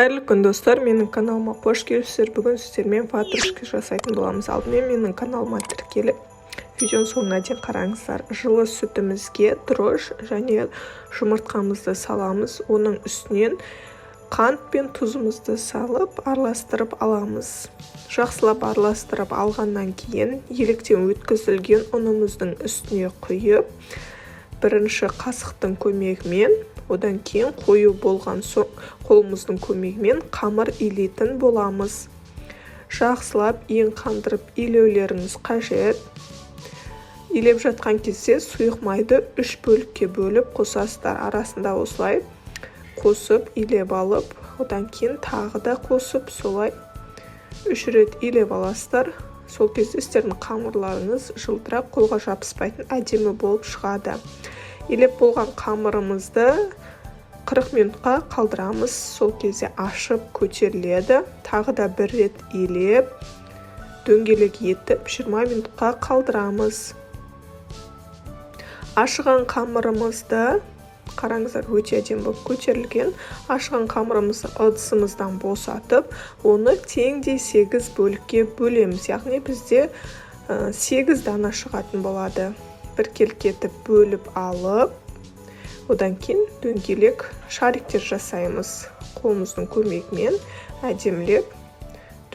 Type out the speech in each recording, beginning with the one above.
Қайырлы күн достар, менің каналыма қош келіпсіздер. Бүгін сіздермен ватрушка жасайтын боламыз. Алдымен менің каналыма тіркеліп, видеоның соңына дейін қараңыздар. Жылы сүтімізге дрожж және жұмыртқамызды саламыз. Оның үстінен қант пен тұзымызды салып, араластырып аламыз. Жақсылап араластырып алғаннан кейін електен өткізілген ұнымыздың үстіне құйып, бірінші қасықтың көмегімен, одан кейін қою болған соң қолымыздың көмегімен қамыр илейтін боламыз. Жақсылап ең қандырып илеулеріңіз қажет. Илеп жатқан кезде сұйық майды 3 бөлікке бөліп қосасыздар. Арасында осылай қосып илеп алып, одан кейін тағы да қосып солай 3 рет илеп аласыздар. Сол кезде сіздердің қамырларыңыз жылтырап, қолға жабыспайтын әдемі болып шығады. Илеп болған қамырымызды 40 минутқа қалдырамыз. Сол кезде ашып көтеріледі. Тағы да бір рет илеп, дөңгелек етіп 20 минутқа қалдырамыз. Ашыған қамырымызды, қараңыздар, өте әдемі болып көтерілген. Ашыған қамырымызды ыдысымыздан босатып, оны теңдей 8 бөлікке бөлеміз. Яғни бізде 8 дана шығатын болады. Біркелкетіп бөліп алып, одан кейін дөңгелек шариктер жасаймыз. Қолымыздың көмегімен әдемілеп,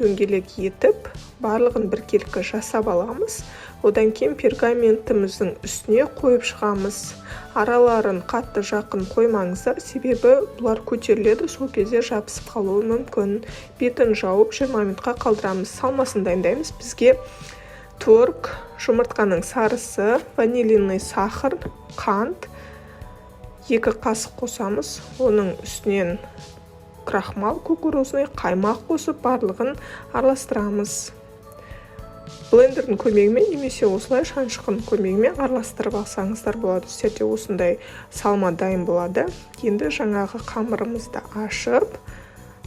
дөңгелек етіп, барлығын біркелкі жасап аламыз. Одан кейін пергаментіміздің үстіне қойып шығамыз. Араларын қатты жақын қоймаңыздар, себебі бұлар көтеріледі, сол кезде жабысып қалуы мүмкін. Бетін жауып 20 минутқа қалдырамыз. Салмасын дайындаймыз. Бізге творог, жұмыртқаның сарысы, ванилинный сахар, қант, 2 қасық қосамыз. Оның үстінен крахмал, кукурузный, қаймақ қосып, барлығын араластырамыз. Блендердің көмегімен немесе осылай шаншқының көмегімен араластырып алсаңыздар болады. Сіздерде осындай салма дайын болады. Енді жаңағы қамырымызды ашып,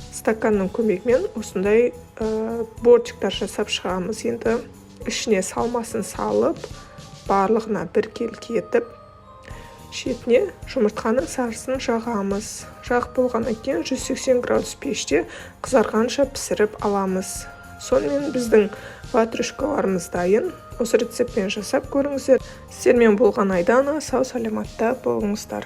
стаканның көмегімен осындай бортиктар жасап шығамыз. Енді ішіне салмасын салып, барлығына біркелкі етіп, шетіне жұмыртқаның сарысын жағамыз. Жағып болғаннан кейін 180 градус пеште қызарғанша пісіріп аламыз. Сонымен біздің ватрушкаларымыз дайын. Осы рецептпен жасап көріңіздер. Сіздермен болған айдана сау саламатта болыңыздар.